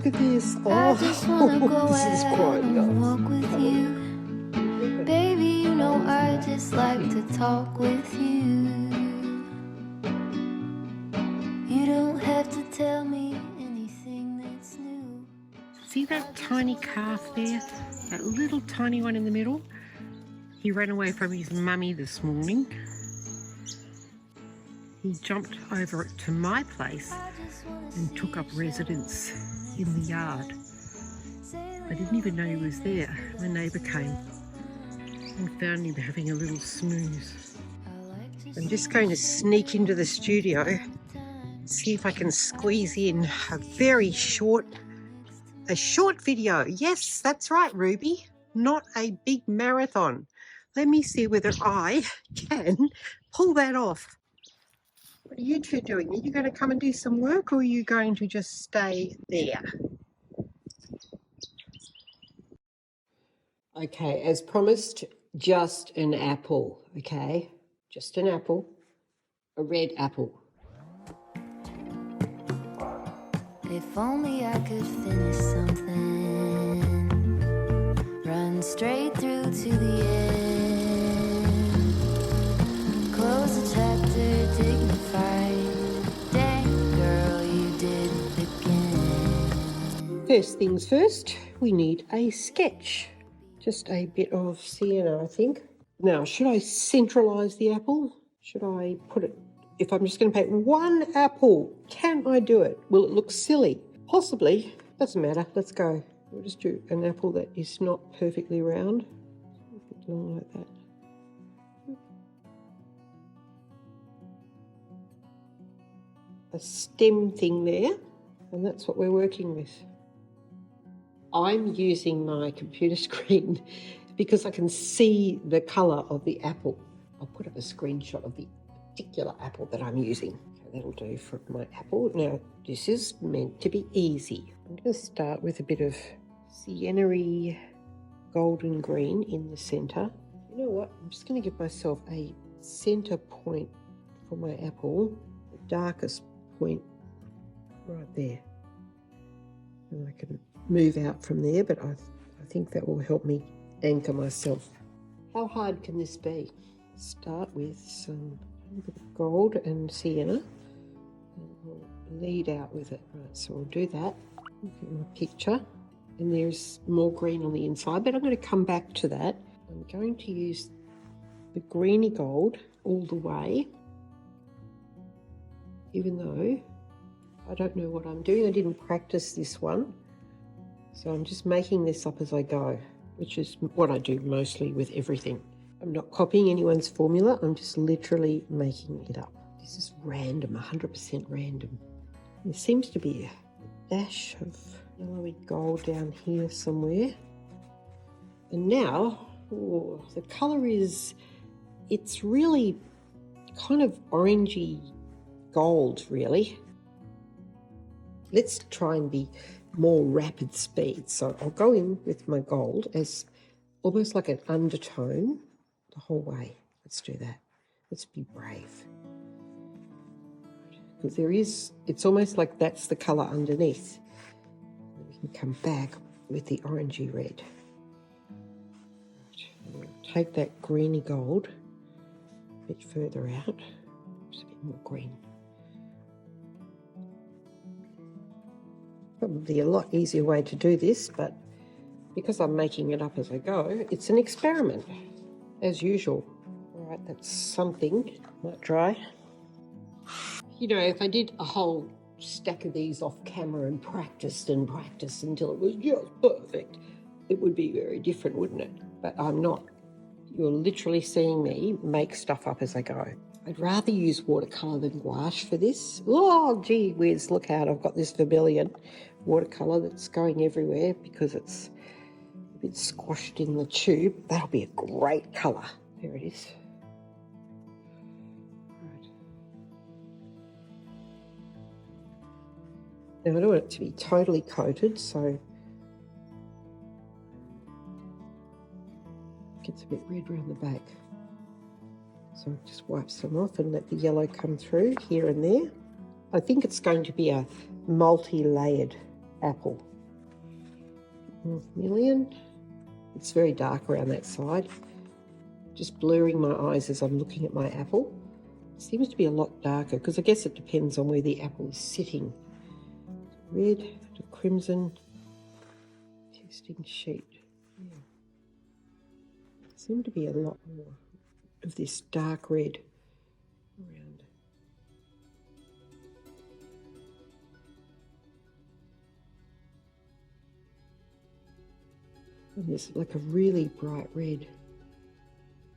look at this. I just wanna go this is out quite and nice. walk with you. Baby, you know I just like to talk with you. You don't have to tell me anything that's new. See that tiny calf there? That little tiny one in the middle? He ran away from his mummy this morning. He jumped over to my place and took up residence in the yard. I didn't even know he was there. My neighbour came and found him having a little snooze. I'm just going to sneak into the studio, see if I can squeeze in a short video. Yes, that's right, Ruby, not a big marathon. Let me see whether I can pull that off. What are you two doing? Are you going to come and do some work, or are you going to just stay there? Okay, as promised, just an apple, okay? Just an apple, a red apple. If only I could finish something, run straight through to the end, close the chapter, dignified. Dang, girl, you did it again. First things first, we need a sketch. Just a bit of sienna, I think. Now, should I centralise the apple? Should I put it, if I'm just going to paint one apple, can I do it? Will it look silly? Possibly. Doesn't matter. Let's go. We'll just do an apple that is not perfectly round. A bit long like that. A stem thing there, and that's what we're working with. I'm using my computer screen because I can see the colour of the apple. I'll put up a screenshot of the particular apple that I'm using. Okay, that'll do for my apple. Now, this is meant to be easy. I'm going to start with a bit of sienna-y golden green in the centre. You know what? I'm just going to give myself a centre point for my apple, the darkest point right there. And I can move out from there, but I think that will help me anchor myself. How hard can this be? Start with some gold and sienna, and we'll lead out with it. Right, so we'll do that. Look at my picture, and there's more green on the inside, but I'm going to come back to that. I'm going to use the greeny gold all the way, even though I don't know what I'm doing. I didn't practice this one. So I'm just making this up as I go, which is what I do mostly with everything. I'm not copying anyone's formula. I'm just literally making it up. This is random, 100% random. There seems to be a dash of yellowy gold down here somewhere. And now, the colour is, it's really kind of orangey gold, really. Let's try and be more rapid speed. So I'll go in with my gold as almost like an undertone the whole way. Let's do that. Let's be brave. Because there is, it's almost like that's the colour underneath. We can come back with the orangey red. We'll take that greeny gold a bit further out. Just a bit more green. Probably a lot easier way to do this, but because I'm making it up as I go, it's an experiment, as usual. All right, that's something. Might try. You know, if I did a whole stack of these off camera and practiced until it was just perfect, it would be very different, wouldn't it? But I'm not. You're literally seeing me make stuff up as I go. I'd rather use watercolour than gouache for this. Oh, gee whiz, look out, I've got this vermilion watercolour that's going everywhere because it's a bit squashed in the tube. That'll be a great colour. There it is. Right. Now I don't want it to be totally coated, so it gets a bit red around the back. So just wipe some off and let the yellow come through here and there. I think it's going to be a multi-layered apple. million. It's very dark around that side. Just blurring my eyes as I'm looking at my apple. It seems to be a lot darker because I guess it depends on where the apple is sitting. Red to crimson testing sheet. Yeah. Seems to be a lot more of this dark red around. And there's like a really bright red.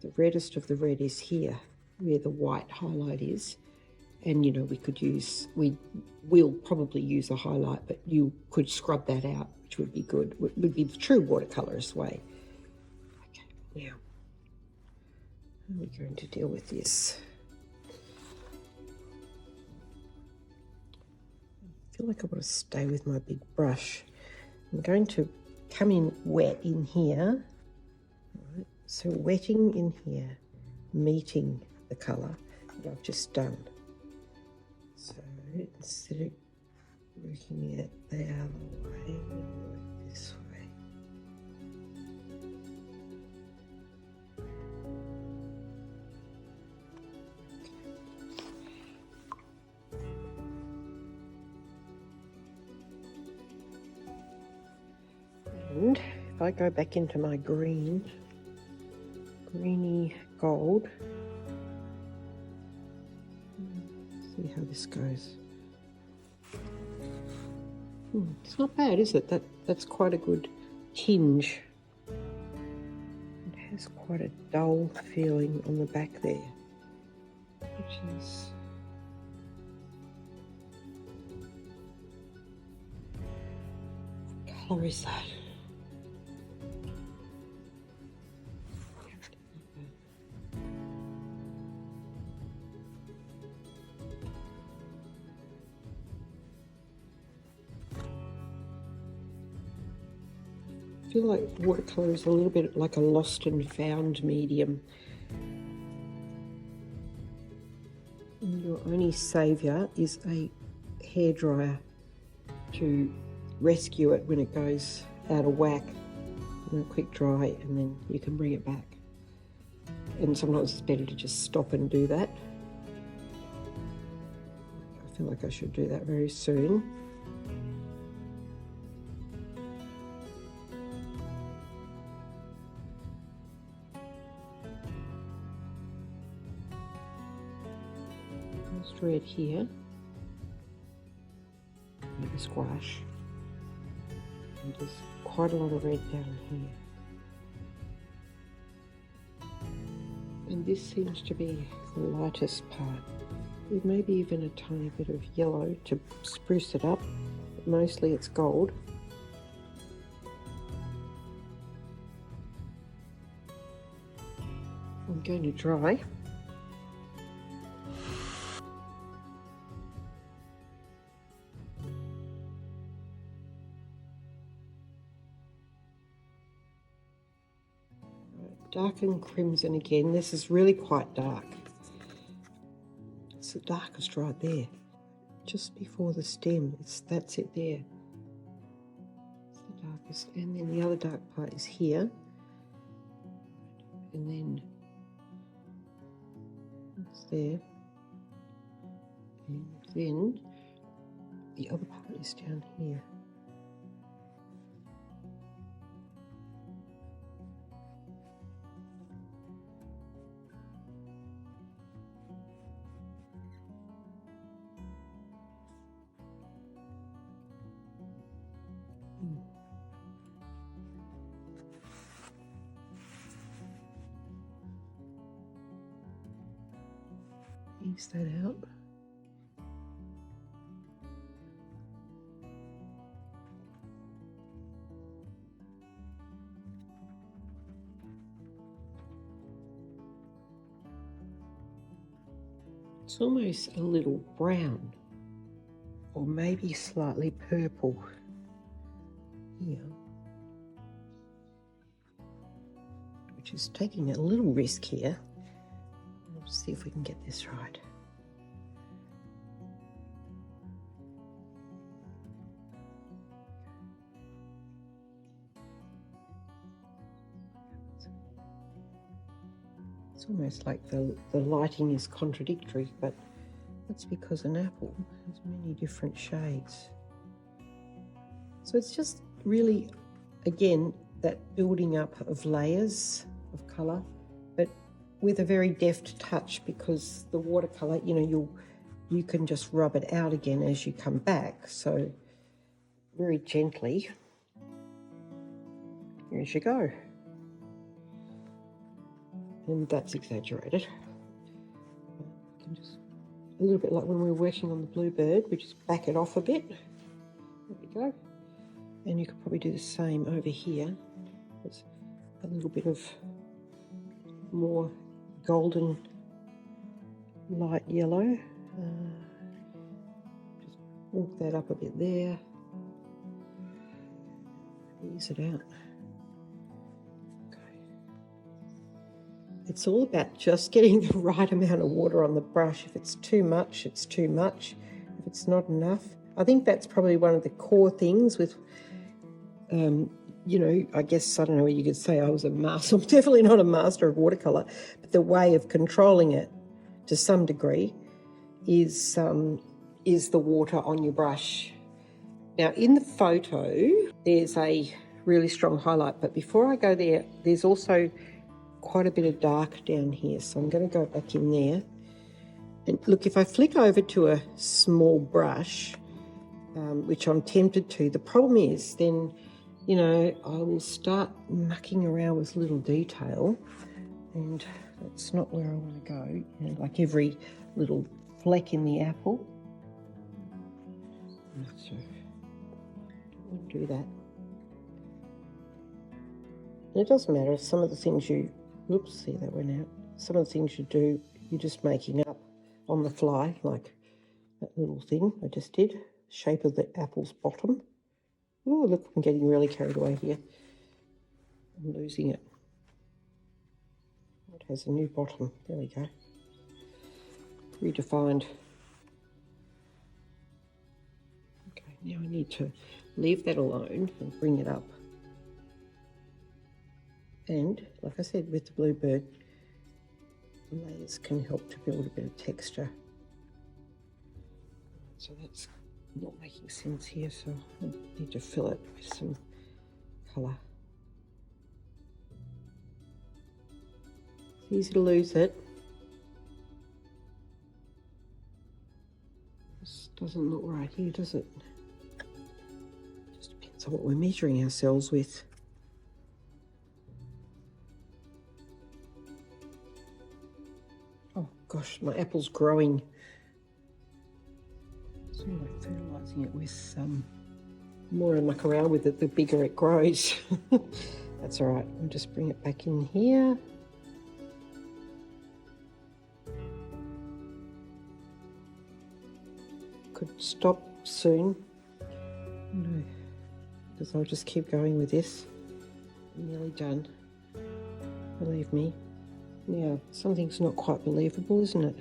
The reddest of the red is here, where the white highlight is. And, you know, we'll probably use a highlight, but you could scrub that out, which would be good. It would be the true watercolourist way. Okay, now, how are we going to deal with this? I feel like I want to stay with my big brush. I'm going to come in wet in here. Right, so wetting in here, meeting the colour that I've just done. So instead of working it the other way, I'm going to work this way. And if I go back into my greeny gold, see how this goes. It's not bad, is it? That's quite a good tinge. It has quite a dull feeling on the back there, which is what colour is that? I feel like watercolour is a little bit like a lost and found medium. And your only saviour is a hairdryer to rescue it when it goes out of whack. And a quick dry, and then you can bring it back. And sometimes it's better to just stop and do that. I feel like I should do that very soon. Red here, maybe squash, and there's quite a lot of red down here, and this seems to be the lightest part. There may be even a tiny bit of yellow to spruce it up, but mostly it's gold. I'm going to dry. Darken crimson again. This is really quite dark. It's the darkest right there, just before the stem. That's it there. It's the darkest, and then the other dark part is here, and then it's there, and then the other part is down here. Ease that out. It's almost a little brown, or maybe slightly purple here, which is taking a little risk here. Let's see if we can get this right. It's almost like the lighting is contradictory, but that's because an apple has many different shades. So it's just really, again, that building up of layers of colour, but with a very deft touch, because the watercolour, you know, you can just rub it out again as you come back. So very gently, here you go. And that's exaggerated. You can just, a little bit like when we were working on the bluebird, we just back it off a bit. There we go. And you could probably do the same over here. There's a little bit of more golden light yellow. Just walk that up a bit there. Ease it out. Okay. It's all about just getting the right amount of water on the brush. If it's too much, it's too much. If it's not enough, I think that's probably one of the core things with, you know, I guess, I don't know what you could say, I was a master. I'm definitely not a master of watercolour, but the way of controlling it to some degree is the water on your brush. Now, in the photo, there's a really strong highlight, but before I go there, there's also quite a bit of dark down here, so I'm going to go back in there. And look, if I flick over to a small brush, which I'm tempted to, the problem is then, you know, I will start mucking around with little detail, and that's not where I want to go. You know, like every little fleck in the apple. So I'll do that. And it doesn't matter if some of the things you, oops, see that went out. Some of the things you do, you're just making up on the fly, like that little thing I just did, shape of the apple's bottom. Oh, look, I'm getting really carried away here. I'm losing it. It has a new bottom. There we go. Redefined. Okay, now I need to leave that alone and bring it up. And, like I said, with the bluebird, layers can help to build a bit of texture. So that's not making sense here, so I need to fill it with some colour. It's easy to lose it. This doesn't look right here, does it? Just depends on what we're measuring ourselves with. Oh gosh, my apple's growing. So I'm fertilising it with more I muck around with it, the bigger it grows. That's all right. I'll just bring it back in here. Could stop soon. No, because I'll just keep going with this. I'm nearly done. Believe me. Yeah, something's not quite believable, isn't it?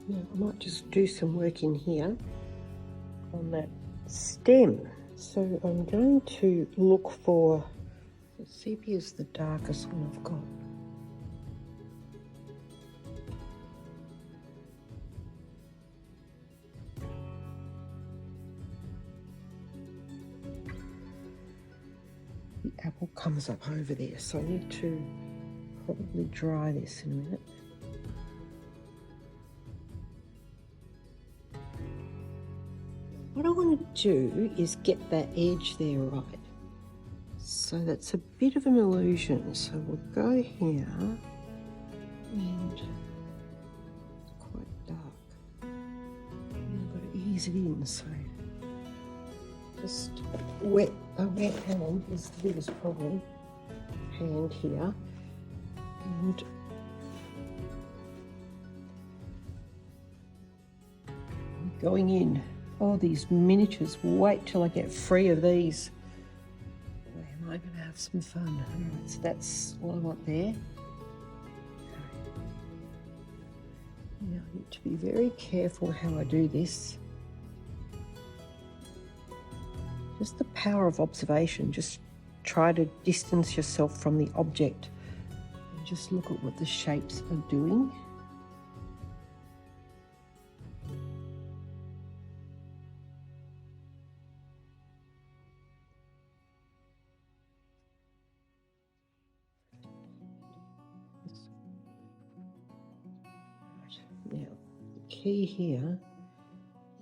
Now, I might just do some work in here on that stem. So I'm going to look for, the sepia is the darkest one I've got. The apple comes up over there, so I need to probably dry this in a minute. What I want to do is get that edge there right. So that's a bit of an illusion. So we'll go here, and it's quite dark. And I've got to ease it in, so just a wet hand is the biggest problem. Hand here, and going in. Oh, these miniatures. Wait till I get free of these. Boy, am I going to have some fun. All right, so that's all I want there. need to be very careful how I do this. Just the power of observation. Just try to distance yourself from the object and just look at what the shapes are doing. Now, the key here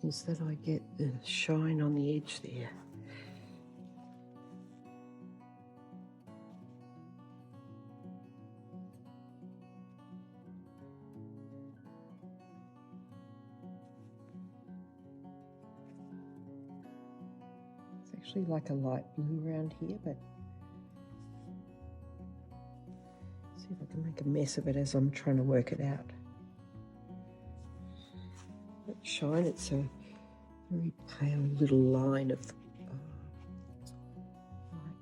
is that I get the shine on the edge there. It's actually like a light blue around here, but see if I can make a mess of it as I'm trying to work it out. That shine, it's a very pale little line of light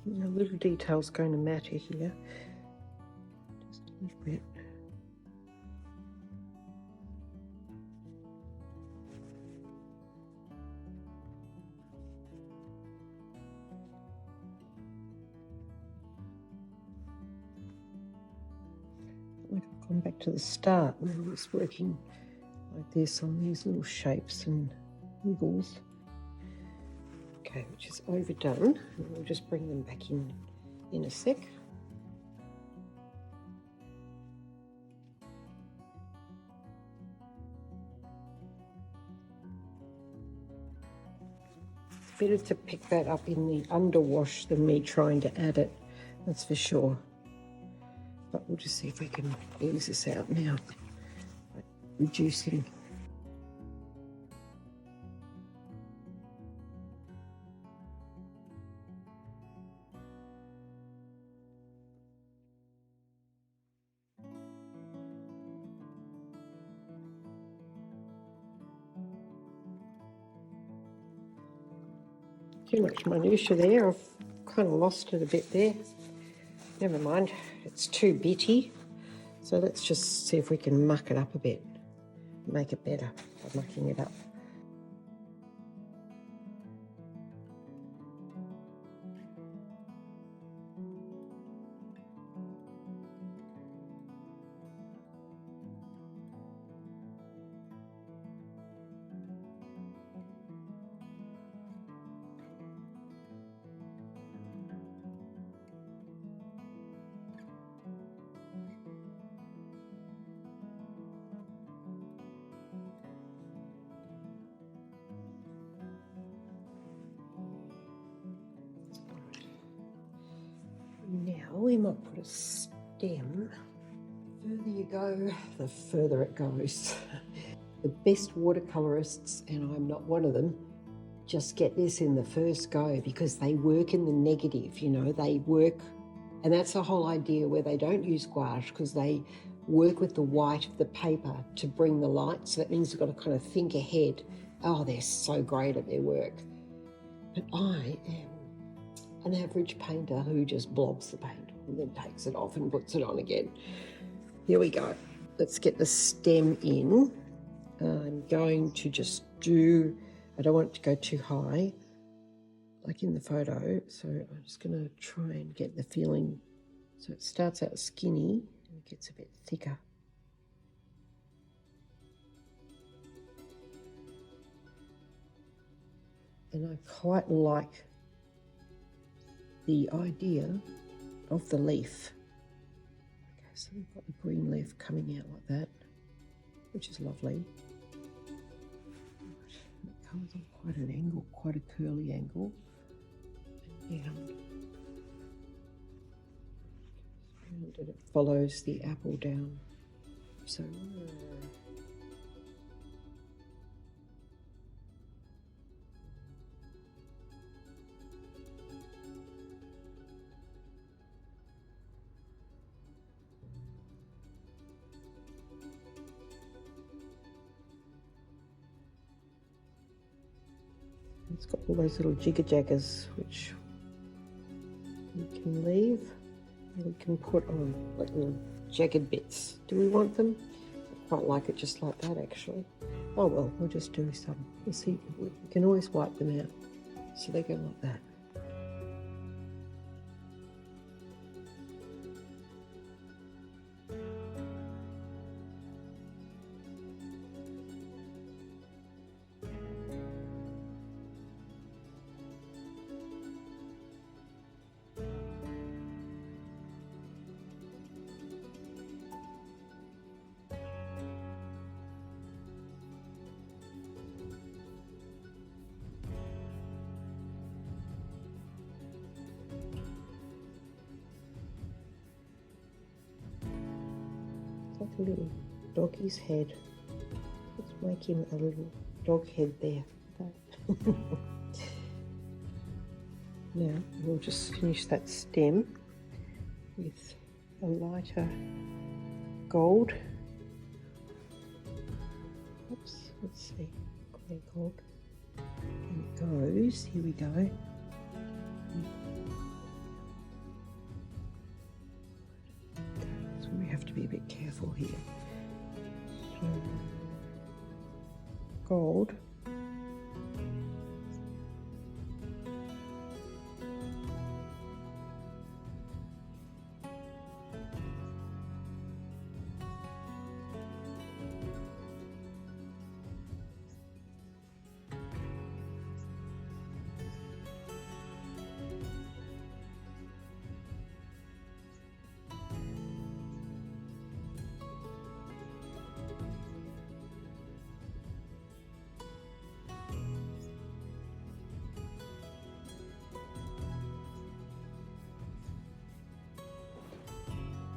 blue. The little detail's going to matter here. Just a little bit. Like I've gone back to the start where I was working like this on these little shapes and wiggles. Okay, which is overdone. And we'll just bring them back in a sec. It's better to pick that up in the underwash than me trying to add it, that's for sure. But we'll just see if we can ease this out now. Reducing. Too much minutiae there. I've kind of lost it a bit there. Never mind, it's too bitty. So let's just see if we can muck it up a bit, make it better by mucking it up. Now we might put a stem. The further you go, the further it goes. The best watercolorists, and I'm not one of them, just get this in the first go because they work in the negative, you know, they work, and that's the whole idea where they don't use gouache because they work with the white of the paper to bring the light. So that means you've got to kind of think ahead. Oh, they're so great at their work. But I am an average painter who just blobs the paint and then takes it off and puts it on again. Here we go. Let's get the stem in. I'm going to just do, I don't want it to go too high, like in the photo. So I'm just going to try and get the feeling. So it starts out skinny and it gets a bit thicker. And I quite like the idea of the leaf. Okay, so we've got the green leaf coming out like that, which is lovely. It comes on quite an angle, quite a curly angle, and down. And it follows the apple down. So It's got all those little jigger-jaggers which we can leave, and we can put on like little jagged bits. Do we want them? I quite like it just like that, actually. Oh well, we'll just do some. We'll see. We can always wipe them out, so they go like that. Like a little doggy's head. Let's make him a little dog head there. Now we'll just finish that stem with a lighter gold. Oops, let's see, grey gold. And it goes, here we go. So we have to be a bit careful here. So, gold.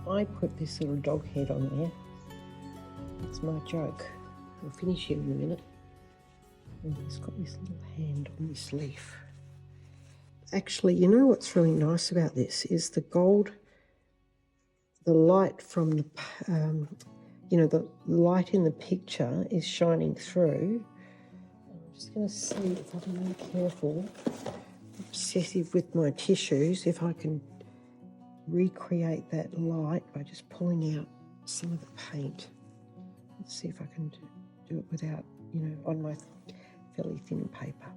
I put this little dog head on there. It's my joke. We'll finish him in a minute. And he's got this little hand on this leaf. Actually, you know what's really nice about this is the gold, the light from the, the light in the picture is shining through. I'm just going to see if I can be really careful, obsessive with my tissues, if I can recreate that light by just pulling out some of the paint. Let's see if I can do it without, on my fairly thin paper.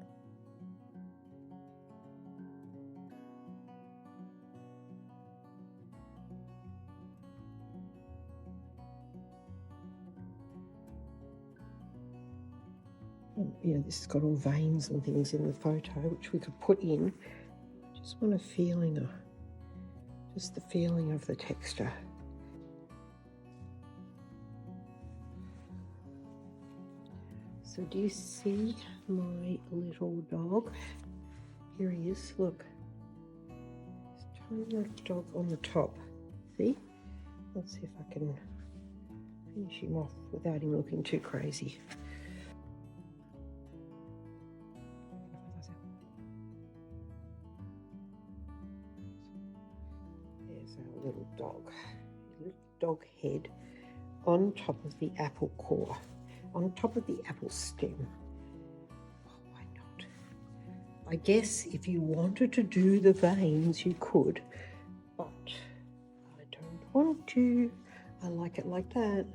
And, this has got all veins and things in the photo, which we could put in. Just want a feeling of, just the feeling of the texture. So do you see my little dog? Here he is, look. Tiny little dog on the top. See? Let's see if I can finish him off without him looking too crazy. There's our little dog. Little dog head on top of the apple core. On top of the apple stem. Oh, why not? I guess if you wanted to do the veins, you could, but I don't want to. I like it like that.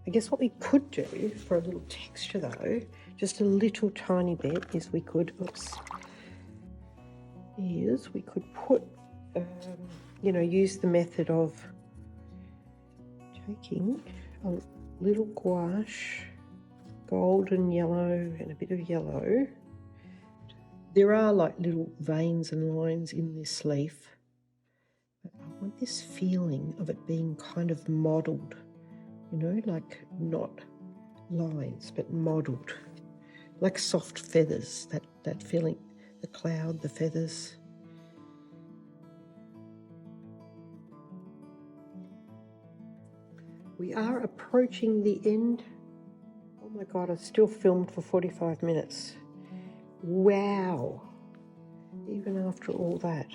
I guess what we could do for a little texture though, just a little tiny bit, is we could, we could put, use the method of taking a little gouache, golden yellow and a bit of yellow. There are like little veins and lines in this leaf, but I want this feeling of it being kind of modelled, like not lines but modelled, like soft feathers, that feeling, the cloud, the feathers. We are approaching the end. Oh my God, I've still filmed for 45 minutes. Wow. Even after all that.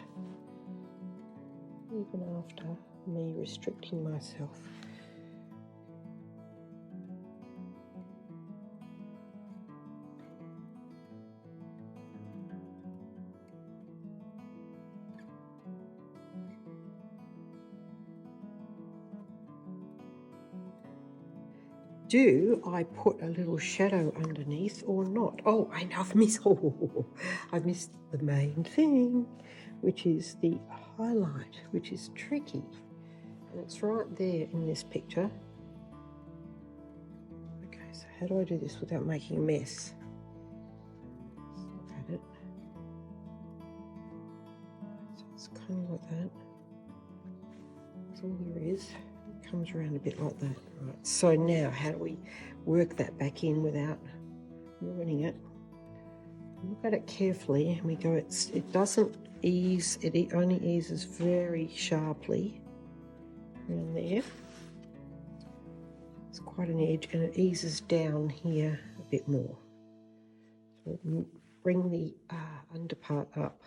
Even after me restricting myself. do I put a little shadow underneath or not? Oh, I've missed the main thing, which is the highlight, which is tricky. And it's right there in this picture. Okay, so how do I do this without making a mess? Let's look at it. So it's kind of like that. That's all there is. It comes around a bit like that. Right, so now how do we work that back in without ruining it? Look at it carefully and we go, it doesn't ease, it only eases very sharply around there. It's quite an edge and it eases down here a bit more. So bring the underpart up.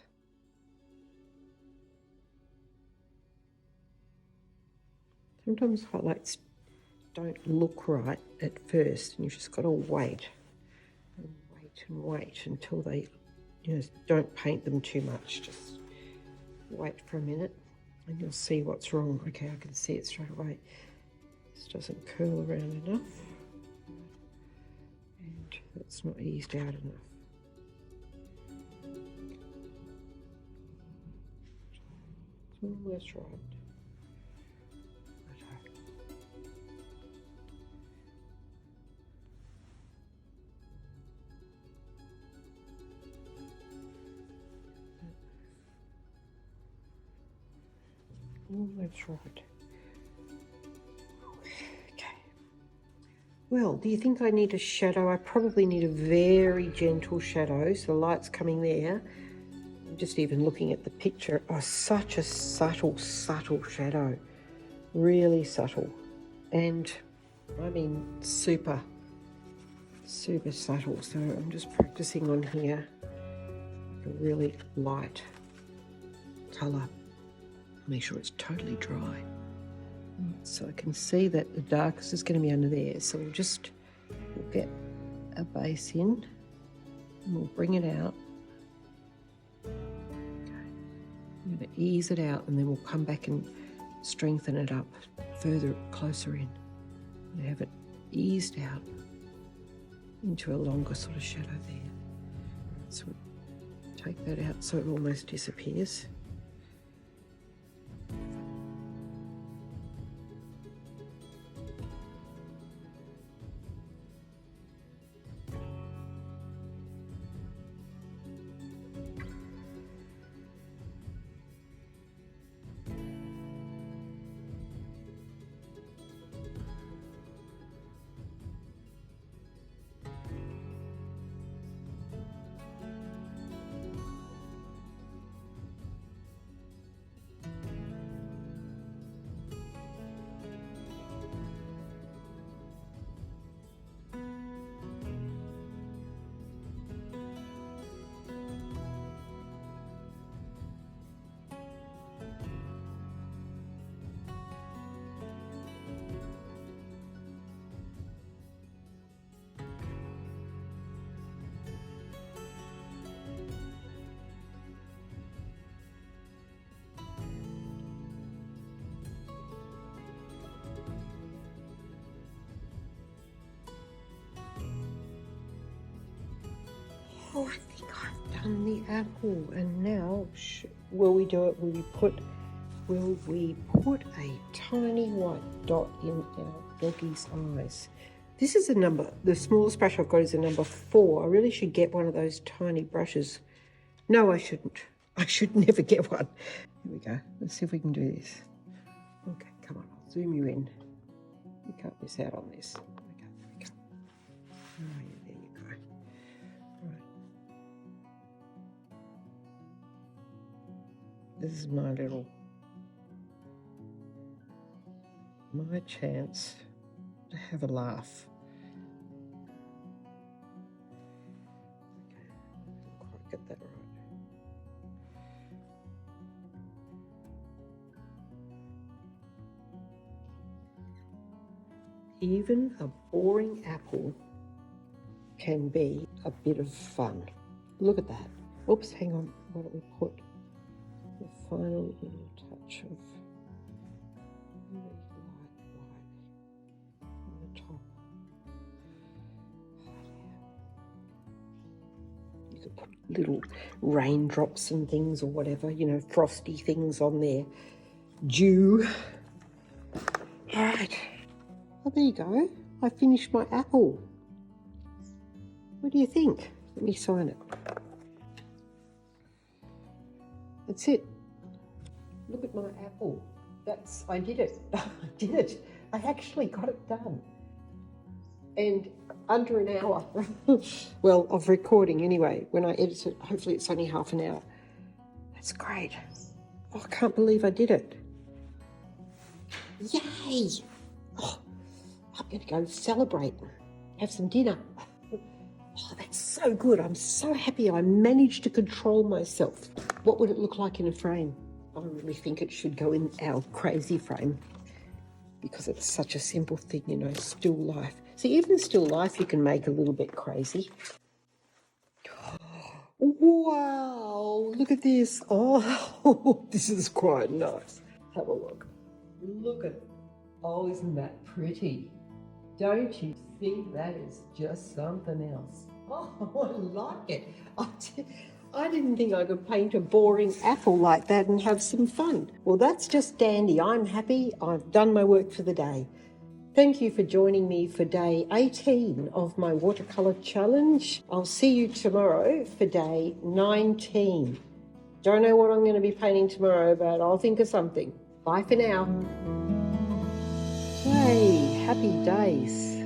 Sometimes highlights don't look right at first and you've just got to wait and wait and wait until they, don't paint them too much. Just wait for a minute and you'll see what's wrong. Okay, I can see it straight away. This doesn't curl around enough and that's not eased out enough. It's almost right. That's right. Okay. Well, do you think I need a shadow? I probably need a very gentle shadow. So the light's coming there. I'm just even looking at the picture. Oh, such a subtle shadow. Really subtle. And I mean super subtle. So I'm just practicing on here. A really light colour. Make sure it's totally dry. So I can see that the darkest is going to be under there. So we'll get a base in and we'll bring it out. Okay. I'm going to ease it out and then we'll come back and strengthen it up further, closer in. And have it eased out into a longer sort of shadow there. So we'll take that out so it almost disappears. Oh, I think I've done the apple, and now will we do it? Will we put a tiny white dot in our doggy's eyes? This is the smallest brush I've got is a number 4. I really should get one of those tiny brushes. No, I shouldn't. I should never get one. Here we go. Let's see if we can do this. Okay, come on, I'll zoom you in. You can't miss out on this. Okay, there we go. Oh, yeah, there you go. Right. This is my chance to have a laugh. Okay, I didn't quite get that right. Even a boring apple can be a bit of fun. Look at that. Oops, hang on. Why don't we put the final little touch of really light on the top. little raindrops and things or whatever, you know, frosty things on there. Dew. All right. Oh, there you go. I finished my apple. What do you think? Let me sign it. That's it. Look at my apple. I did it. I did it. I actually got it done. And under an hour. Well, of recording anyway. When I edit it, hopefully it's only half an hour. That's great. Oh, I can't believe I did it. Yay! Oh, I'm going to go celebrate, have some dinner. Oh, that's so good. I'm so happy I managed to control myself. What would it look like in a frame? I really think it should go in our crazy frame because it's such a simple thing, you know, still life. See, even still life you can make a little bit crazy. Wow, look at this. Oh, this is quite nice. Have a look. Look at it. Oh, isn't that pretty? Don't you think that is just something else? Oh, I like it. I didn't think I could paint a boring apple like that and have some fun. Well, that's just dandy. I'm happy. I've done my work for the day. Thank you for joining me for day 18 of my watercolour challenge. I'll see you tomorrow for day 19. Don't know what I'm going to be painting tomorrow, but I'll think of something. Bye for now. Hey, happy days.